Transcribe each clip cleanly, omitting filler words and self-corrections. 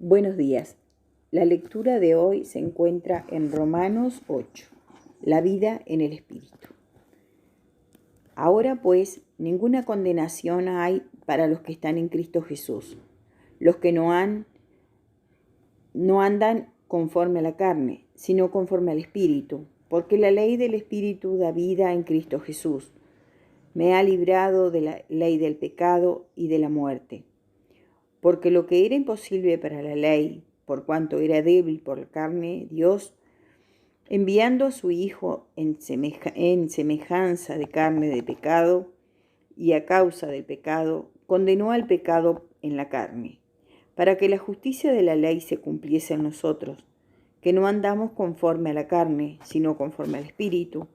Buenos días. La lectura de hoy se encuentra en Romanos 8, la vida en el Espíritu. Ahora pues, ninguna condenación hay para los que están en Cristo Jesús, los que no andan conforme a la carne, sino conforme al Espíritu, porque la ley del Espíritu da vida en Cristo Jesús. Me ha librado de la ley del pecado y de la muerte. Porque lo que era imposible para la ley, por cuanto era débil por la carne, Dios, enviando a su Hijo en semejanza de carne de pecado, y a causa del pecado, condenó al pecado en la carne, para que la justicia de la ley se cumpliese en nosotros, que no andamos conforme a la carne, sino conforme al Espíritu,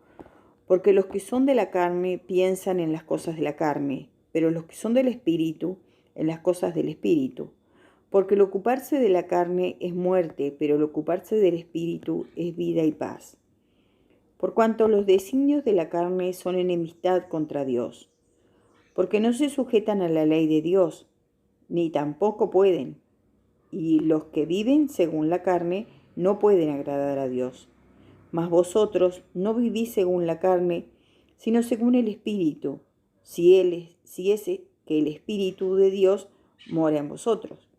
porque los que son de la carne piensan en las cosas de la carne, pero los que son del Espíritu, en las cosas del Espíritu. Porque el ocuparse de la carne es muerte, pero el ocuparse del Espíritu es vida y paz. Por cuanto los designios de la carne son enemistad contra Dios, porque no se sujetan a la ley de Dios, ni tampoco pueden, y los que viven según la carne no pueden agradar a Dios. Mas vosotros no vivís según la carne, sino según el Espíritu, si es que el Espíritu de Dios mora en vosotros.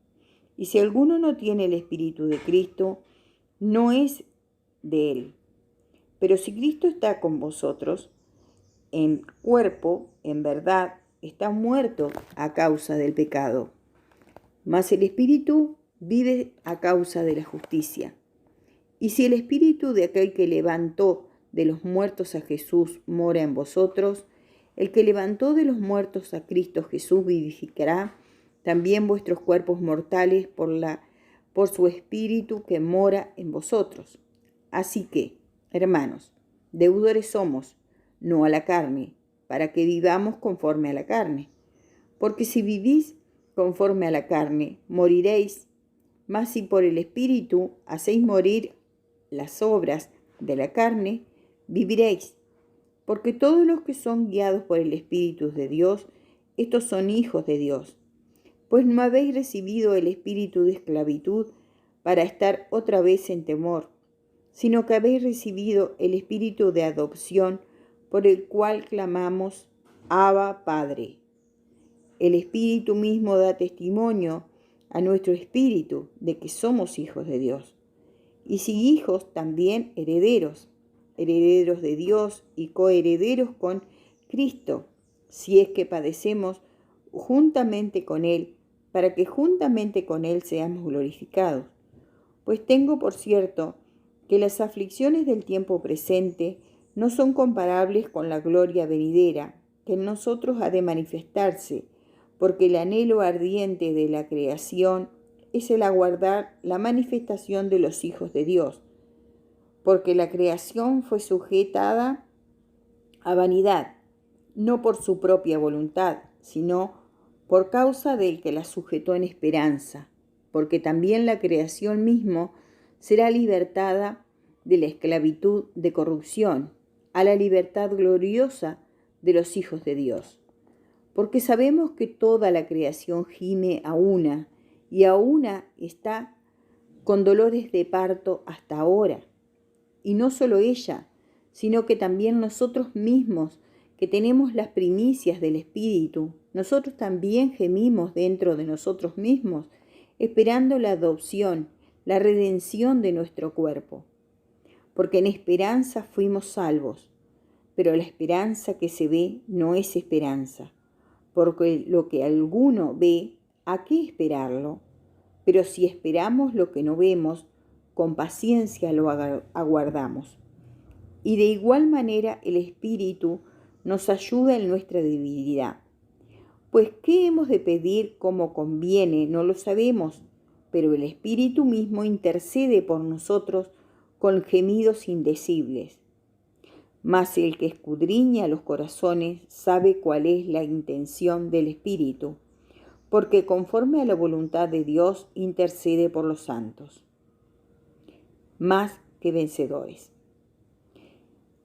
Y si alguno no tiene el Espíritu de Cristo, no es de él. Pero si Cristo está con vosotros, en cuerpo, en verdad, está muerto a causa del pecado. Mas el Espíritu vive a causa de la justicia. Y si el Espíritu de aquel que levantó de los muertos a Jesús mora en vosotros, el que levantó de los muertos a Cristo Jesús vivificará también vuestros cuerpos mortales por su Espíritu que mora en vosotros. Así que, hermanos, deudores somos, no a la carne, para que vivamos conforme a la carne. Porque si vivís conforme a la carne, moriréis, mas si por el Espíritu hacéis morir las obras de la carne, viviréis. Porque todos los que son guiados por el Espíritu de Dios, estos son hijos de Dios. Pues no habéis recibido el espíritu de esclavitud para estar otra vez en temor, sino que habéis recibido el espíritu de adopción por el cual clamamos, Abba, Padre. El Espíritu mismo da testimonio a nuestro espíritu de que somos hijos de Dios. Y si hijos, también herederos, herederos de Dios y coherederos con Cristo, si es que padecemos juntamente con Él, para que juntamente con Él seamos glorificados. Pues tengo por cierto que las aflicciones del tiempo presente no son comparables con la gloria venidera, que en nosotros ha de manifestarse, porque el anhelo ardiente de la creación es el aguardar la manifestación de los hijos de Dios, porque la creación fue sujetada a vanidad, no por su propia voluntad, sino por causa del que la sujetó en esperanza, porque también la creación mismo será libertada de la esclavitud de corrupción a la libertad gloriosa de los hijos de Dios. Porque sabemos que toda la creación gime a una, y a una está con dolores de parto hasta ahora. Y no solo ella, sino que también nosotros mismos, que tenemos las primicias del Espíritu, nosotros también gemimos dentro de nosotros mismos, esperando la adopción, la redención de nuestro cuerpo. Porque en esperanza fuimos salvos, pero la esperanza que se ve no es esperanza, porque lo que alguno ve, ¿a qué esperarlo? Pero si esperamos lo que no vemos, con paciencia lo aguardamos. Y de igual manera el Espíritu nos ayuda en nuestra debilidad. Pues qué hemos de pedir como conviene, no lo sabemos, pero el Espíritu mismo intercede por nosotros con gemidos indecibles. Mas el que escudriña los corazones sabe cuál es la intención del Espíritu, porque conforme a la voluntad de Dios intercede por los santos. Más que vencedores.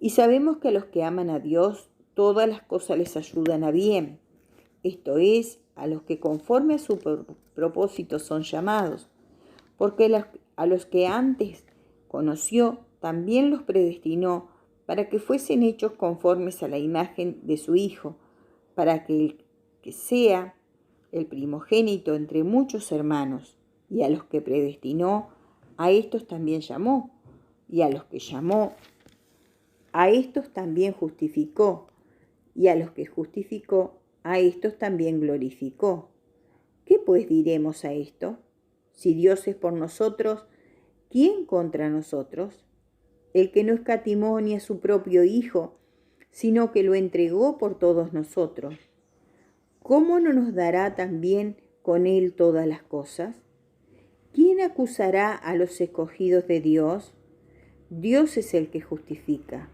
Y sabemos que a los que aman a Dios, todas las cosas les ayudan a bien. Esto es, a los que conforme a su propósito son llamados. porque a los que antes conoció, también los predestinó para que fuesen hechos conformes a la imagen de su Hijo, para que el que sea el primogénito entre muchos hermanos. Y a los que predestinó, a estos también llamó, y a los que llamó, a estos también justificó, y a los que justificó, a estos también glorificó. ¿Qué pues diremos a esto? Si Dios es por nosotros, ¿quién contra nosotros? El que no escatimó ni a su propio Hijo, sino que lo entregó por todos nosotros, ¿cómo no nos dará también con él todas las cosas? ¿Quién acusará a los escogidos de Dios? Dios es el que justifica.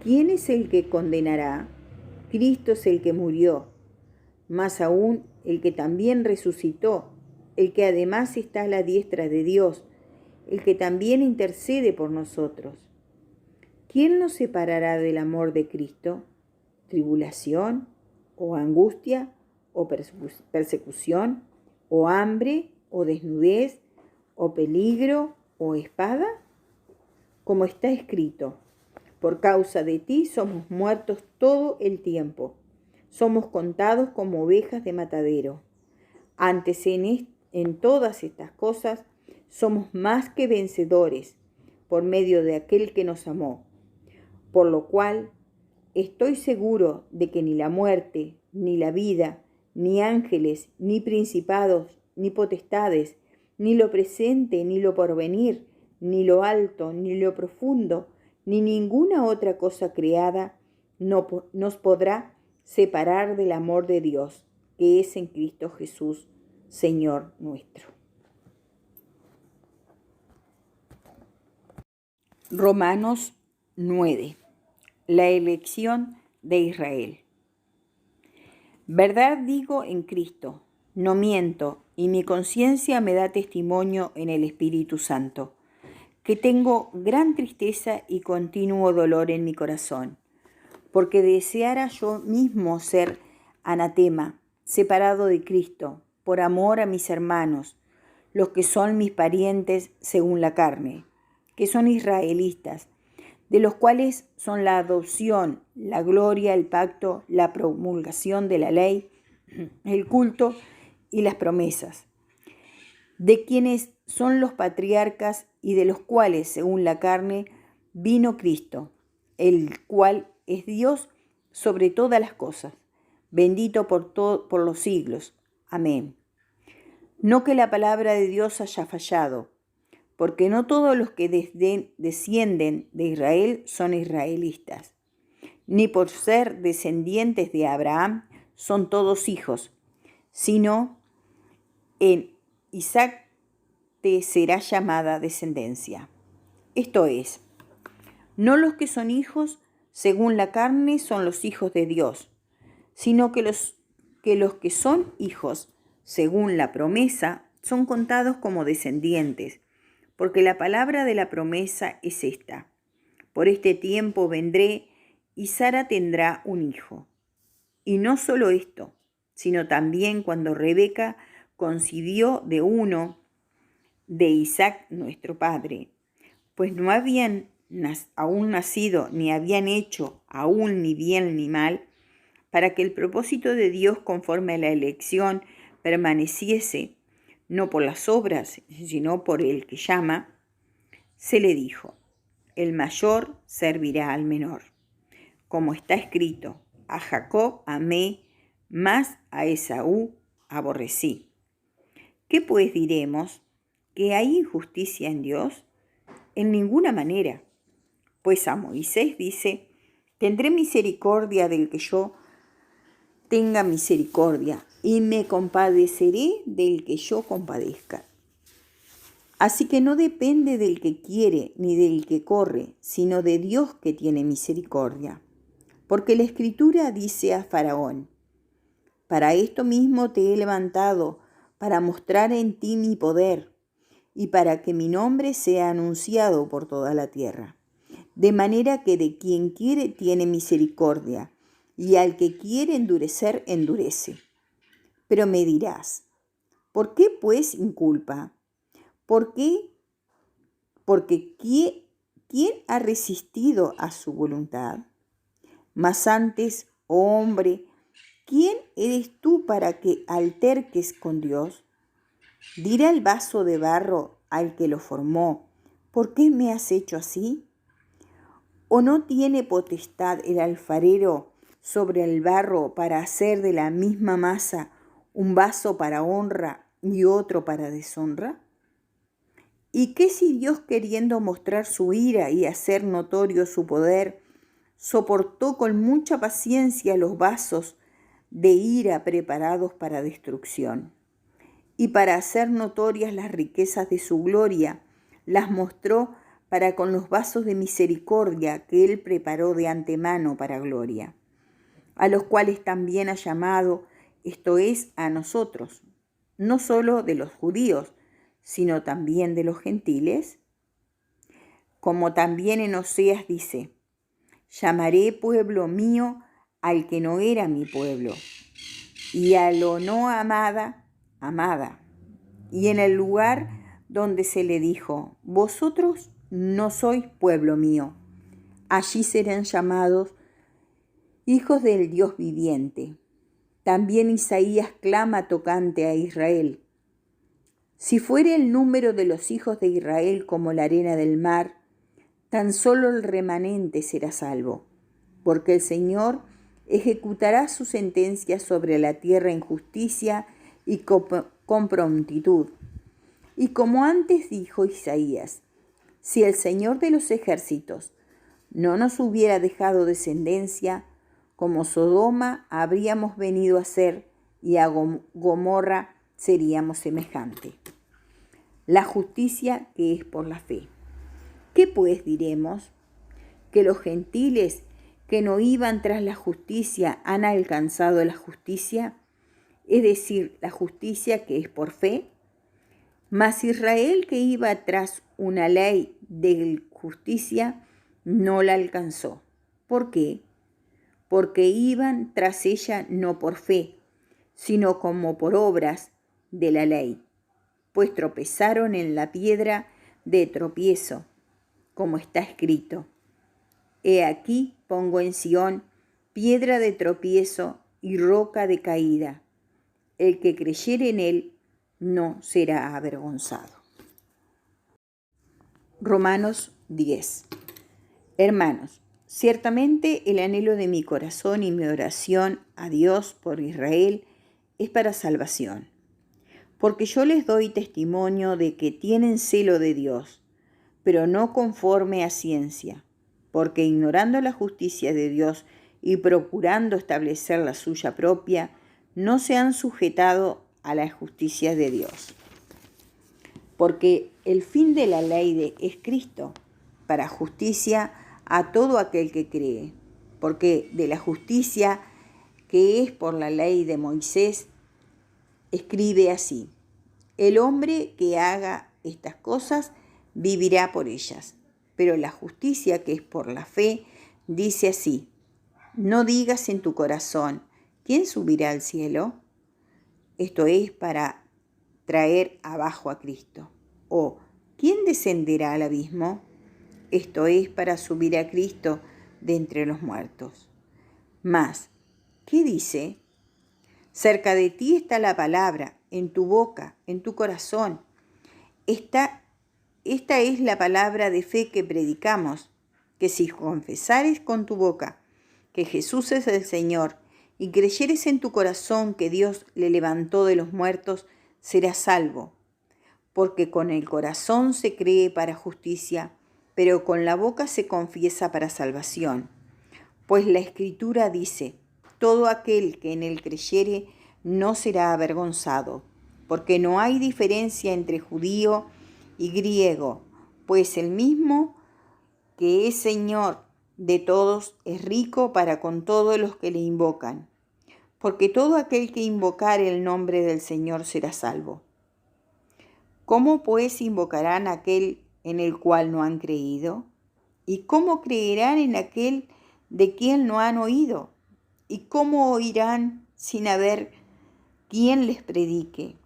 ¿Quién es el que condenará? Cristo es el que murió, más aún el que también resucitó, el que además está a la diestra de Dios, el que también intercede por nosotros. ¿Quién nos separará del amor de Cristo? ¿Tribulación, o angustia, o persecución, o hambre, o desnudez, o peligro, o espada? Como está escrito, por causa de ti somos muertos todo el tiempo, somos contados como ovejas de matadero. Antes en todas estas cosas somos más que vencedores por medio de aquel que nos amó. Por lo cual estoy seguro de que ni la muerte, ni la vida, ni ángeles, ni principados, ni potestades, ni lo presente, ni lo porvenir, ni lo alto, ni lo profundo, ni ninguna otra cosa creada nos podrá separar del amor de Dios, que es en Cristo Jesús, Señor nuestro. Romanos 9. La elección de Israel. Verdad digo en Cristo, no miento, y mi conciencia me da testimonio en el Espíritu Santo, que tengo gran tristeza y continuo dolor en mi corazón, porque deseara yo mismo ser anatema, separado de Cristo, por amor a mis hermanos, los que son mis parientes según la carne, que son israelitas, de los cuales son la adopción, la gloria, el pacto, la promulgación de la ley, el culto y las promesas, de quienes son los patriarcas y de los cuales, según la carne, vino Cristo, el cual es Dios sobre todas las cosas, bendito por los siglos. Amén. No que la palabra de Dios haya fallado, porque no todos los que descienden de Israel son israelitas, ni por ser descendientes de Abraham son todos hijos, sino en Isaac te será llamada descendencia. Esto es, no los que son hijos según la carne son los hijos de Dios, sino que los que son hijos según la promesa son contados como descendientes. Porque la palabra de la promesa es esta: por este tiempo vendré y Sara tendrá un hijo. Y no solo esto, sino también cuando Rebeca concibió de uno de Isaac nuestro padre, pues no habían aún nacido, ni habían hecho aún ni bien ni mal, para que el propósito de Dios conforme a la elección permaneciese, no por las obras, sino por el que llama, se le dijo, el mayor servirá al menor. Como está escrito, a Jacob amé, mas a Esaú aborrecí. ¿Qué pues diremos? ¿Que hay injusticia en Dios? En ninguna manera. Pues a Moisés dice, tendré misericordia del que yo tenga misericordia, y me compadeceré del que yo compadezca. Así que no depende del que quiere ni del que corre, sino de Dios que tiene misericordia. Porque la Escritura dice a Faraón, para esto mismo te he levantado, para mostrar en ti mi poder, y para que mi nombre sea anunciado por toda la tierra. De manera que de quien quiere tiene misericordia, y al que quiere endurecer, endurece. Pero me dirás, ¿por qué pues inculpa? ¿Por qué? Porque ¿quién ha resistido a su voluntad? Mas antes, oh hombre, ¿quién eres tú para que alterques con Dios? Dirá el vaso de barro al que lo formó, ¿por qué me has hecho así? ¿O no tiene potestad el alfarero sobre el barro para hacer de la misma masa un vaso para honra y otro para deshonra? ¿Y qué si Dios, queriendo mostrar su ira y hacer notorio su poder, soportó con mucha paciencia los vasos de ira preparados para destrucción? Y para hacer notorias las riquezas de su gloria, las mostró para con los vasos de misericordia que Él preparó de antemano para gloria, a los cuales también ha llamado, esto es, a nosotros, no solo de los judíos, sino también de los gentiles. Como también en Oseas dice, llamaré pueblo mío al que no era mi pueblo, y a lo no amada, amada. Y en el lugar donde se le dijo, vosotros no sois pueblo mío, allí serán llamados hijos del Dios viviente. También Isaías clama tocante a Israel. Si fuere el número de los hijos de Israel como la arena del mar, tan solo el remanente será salvo, porque el Señor ejecutará su sentencia sobre la tierra en justicia y con prontitud. Y como antes dijo Isaías, si el Señor de los ejércitos no nos hubiera dejado descendencia, como Sodoma habríamos venido a ser, y a Gomorra seríamos semejante. La justicia que es por la fe. ¿Qué pues diremos? ¿Que los gentiles que no iban tras la justicia han alcanzado la justicia? Es decir, la justicia que es por fe. Mas Israel, que iba tras una ley de justicia, no la alcanzó. ¿Por qué? Porque iban tras ella no por fe, sino como por obras de la ley, pues tropezaron en la piedra de tropiezo, como está escrito. He aquí pongo en Sión piedra de tropiezo y roca de caída. El que creyere en él no será avergonzado. Romanos 10. Hermanos, ciertamente el anhelo de mi corazón y mi oración a Dios por Israel es para salvación, porque yo les doy testimonio de que tienen celo de Dios, pero no conforme a ciencia, porque ignorando la justicia de Dios y procurando establecer la suya propia, no se han sujetado a la justicia de Dios. Porque el fin de la ley es Cristo, para justicia a todo aquel que cree. Porque de la justicia que es por la ley de Moisés, escribe así: el hombre que haga estas cosas vivirá por ellas. Pero la justicia que es por la fe dice así: no digas en tu corazón, ¿quién subirá al cielo? Esto es para traer abajo a Cristo. O ¿quién descenderá al abismo? Esto es para subir a Cristo de entre los muertos. Mas, ¿qué dice? Cerca de ti está la palabra, en tu boca, en tu corazón. Esta es la palabra de fe que predicamos, que si confesares con tu boca que Jesús es el Señor y creyeres en tu corazón que Dios le levantó de los muertos, serás salvo. Porque con el corazón se cree para justicia, pero con la boca se confiesa para salvación. Pues la Escritura dice: todo aquel que en él creyere no será avergonzado, porque no hay diferencia entre judío y griego, pues el mismo que es Señor de todos es rico para con todos los que le invocan. Porque todo aquel que invocare el nombre del Señor será salvo. ¿Cómo pues invocarán a aquel en el cual no han creído? ¿Y cómo creerán en aquel de quien no han oído? ¿Y cómo oirán sin haber quien les predique?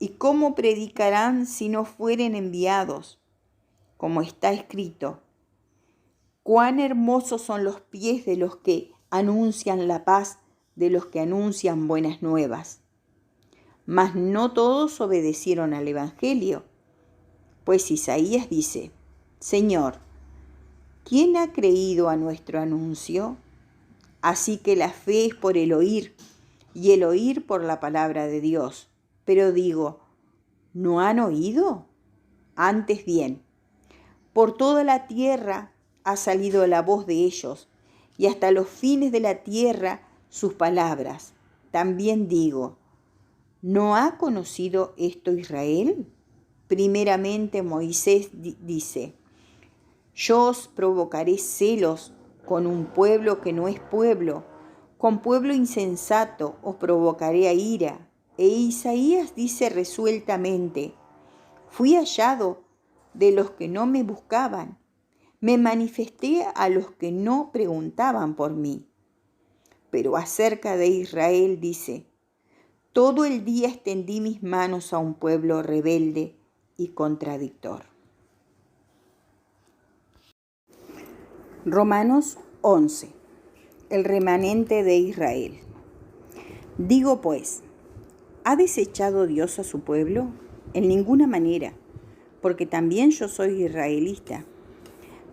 ¿Y cómo predicarán si no fueren enviados? Como está escrito, cuán hermosos son los pies de los que anuncian la paz, de los que anuncian buenas nuevas. Mas no todos obedecieron al Evangelio, pues Isaías dice, Señor, ¿quién ha creído a nuestro anuncio? Así que la fe es por el oír, y el oír por la palabra de Dios. Pero digo, ¿no han oído? Antes bien, por toda la tierra ha salido la voz de ellos, y hasta los fines de la tierra sus palabras. También digo, ¿no ha conocido esto Israel? Primeramente Moisés dice, yo os provocaré celos con un pueblo que no es pueblo, con pueblo insensato os provocaré a ira. E Isaías dice resueltamente, fui hallado de los que no me buscaban, me manifesté a los que no preguntaban por mí. Pero acerca de Israel dice, todo el día extendí mis manos a un pueblo rebelde y contradictor. Romanos 11. El remanente de Israel. Digo pues, ¿ha desechado Dios a su pueblo? En ninguna manera, porque también yo soy israelita,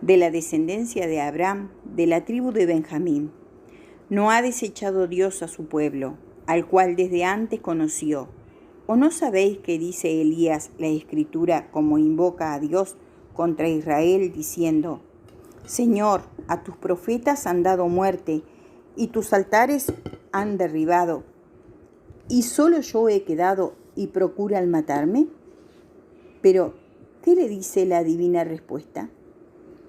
de la descendencia de Abraham, de la tribu de Benjamín. No ha desechado Dios a su pueblo, al cual desde antes conoció. ¿O no sabéis que dice Elías la Escritura como invoca a Dios contra Israel, diciendo, Señor, a tus profetas han dado muerte, y tus altares han derribado, y solo yo he quedado y procuran matarme? Pero, ¿qué le dice la divina respuesta?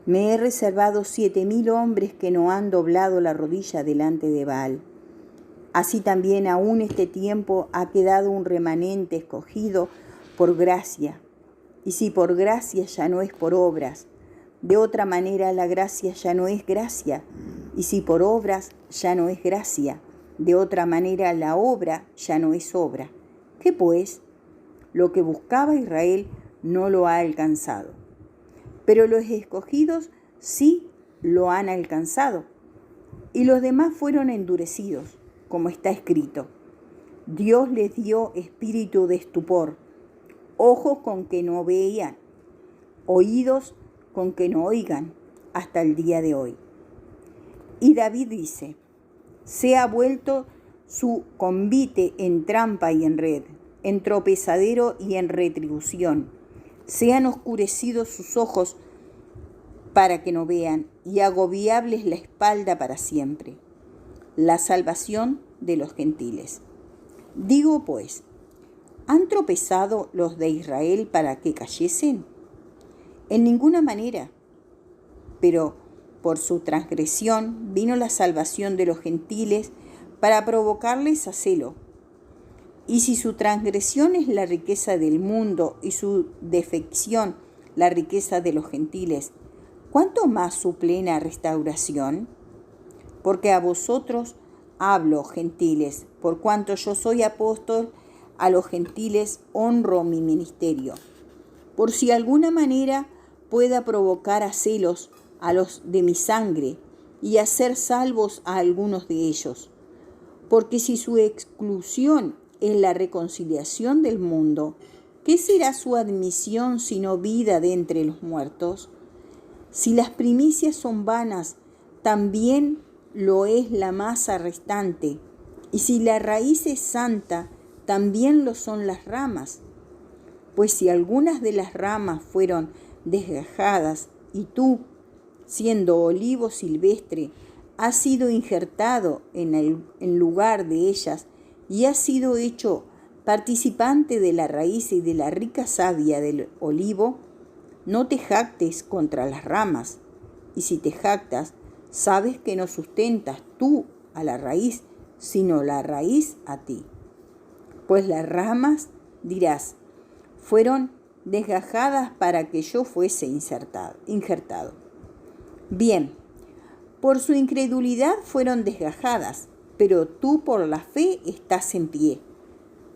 Me he reservado 7,000 hombres que no han doblado la rodilla delante de Baal. Así también aún este tiempo ha quedado un remanente escogido por gracia. Y si por gracia ya no es por obras, de otra manera la gracia ya no es gracia. Y si por obras ya no es gracia, de otra manera la obra ya no es obra. ¿Qué pues? Lo que buscaba Israel no lo ha alcanzado. Pero los escogidos sí lo han alcanzado. Y los demás fueron endurecidos, como está escrito. Dios les dio espíritu de estupor, ojos con que no veían, oídos con que no oigan, hasta el día de hoy. Y David dice, se ha vuelto su convite en trampa y en red, en tropezadero y en retribución. Se han oscurecido sus ojos para que no vean, y agobiables la espalda para siempre. La salvación de los gentiles. Digo pues, ¿han tropezado los de Israel para que cayesen? En ninguna manera, pero por su transgresión vino la salvación de los gentiles para provocarles a celo. Y si su transgresión es la riqueza del mundo y su defección la riqueza de los gentiles, ¿cuánto más su plena restauración? Porque a vosotros hablo, gentiles, por cuanto yo soy apóstol, a los gentiles honro mi ministerio, por si alguna manera pueda provocar a celos a los de mi sangre y hacer salvos a algunos de ellos. Porque si su exclusión es la reconciliación del mundo, ¿qué será su admisión sino vida de entre los muertos? Si las primicias son vanas, también lo es la masa restante, y si la raíz es santa, también lo son las ramas. Pues si algunas de las ramas fueron desgajadas, y tú, siendo olivo silvestre, has sido injertado en lugar de ellas, y has sido hecho participante de la raíz y de la rica savia del olivo, no te jactes contra las ramas, y si te jactas, sabes que no sustentas tú a la raíz, sino la raíz a ti. Pues las ramas, dirás, fueron desgajadas para que yo fuese injertado. Bien, por su incredulidad fueron desgajadas, pero tú por la fe estás en pie.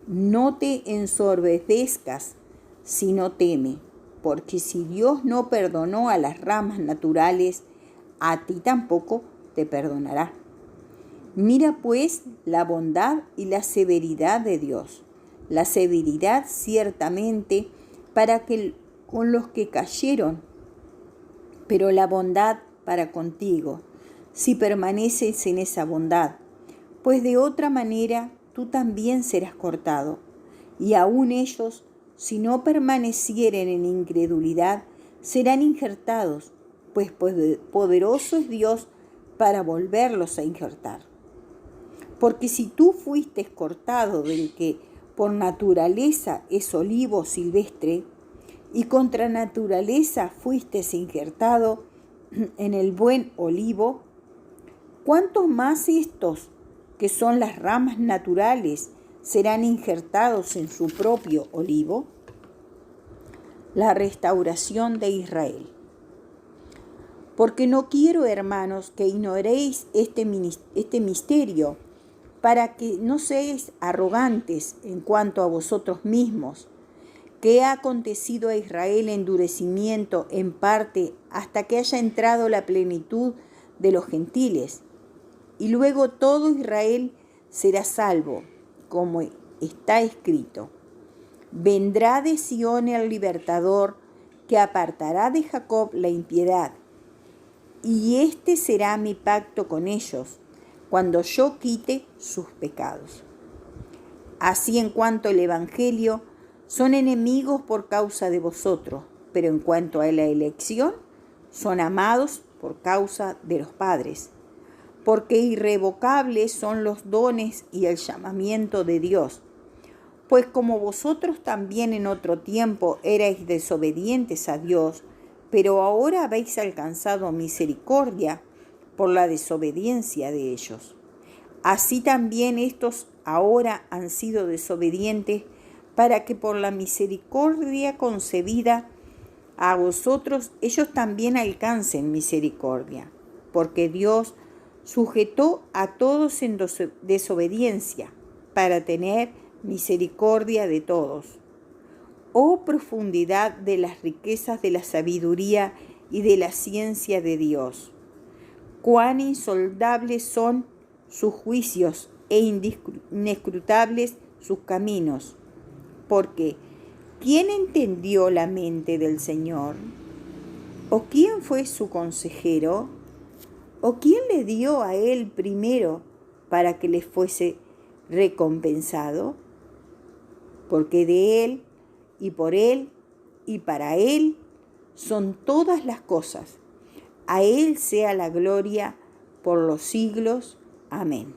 No te ensoberbezcas, sino teme, porque si Dios no perdonó a las ramas naturales, a ti tampoco te perdonará. Mira pues la bondad y la severidad de Dios. La severidad ciertamente para que con los que cayeron, pero la bondad para contigo, si permaneces en esa bondad, pues de otra manera tú también serás cortado. Y aun ellos, si no permanecieren en incredulidad, serán injertados, pues poderoso es Dios para volverlos a injertar. Porque si tú fuiste cortado del que por naturaleza es olivo silvestre, y contra naturaleza fuiste injertado en el buen olivo, ¿cuántos más estos, que son las ramas naturales, serán injertados en su propio olivo? La restauración de Israel. Porque no quiero, hermanos, que ignoréis este misterio, para que no seáis arrogantes en cuanto a vosotros mismos, que ha acontecido a Israel endurecimiento en parte hasta que haya entrado la plenitud de los gentiles. Y luego todo Israel será salvo, como está escrito. Vendrá de Sión el libertador, que apartará de Jacob la impiedad. Y este será mi pacto con ellos, cuando yo quite sus pecados. Así en cuanto al Evangelio, son enemigos por causa de vosotros, pero en cuanto a la elección, son amados por causa de los padres, porque irrevocables son los dones y el llamamiento de Dios. Pues como vosotros también en otro tiempo erais desobedientes a Dios, pero ahora habéis alcanzado misericordia por la desobediencia de ellos. Así también estos ahora han sido desobedientes, para que por la misericordia concebida a vosotros ellos también alcancen misericordia, porque Dios sujetó a todos en desobediencia para tener misericordia de todos. Oh profundidad de las riquezas de la sabiduría y de la ciencia de Dios. Cuán insondables son sus juicios e inescrutables sus caminos. Porque ¿quién entendió la mente del Señor? ¿O quién fue su consejero? ¿O quién le dio a él primero para que le fuese recompensado? Porque de él, y por él, y para él son todas las cosas. A él sea la gloria por los siglos. Amén.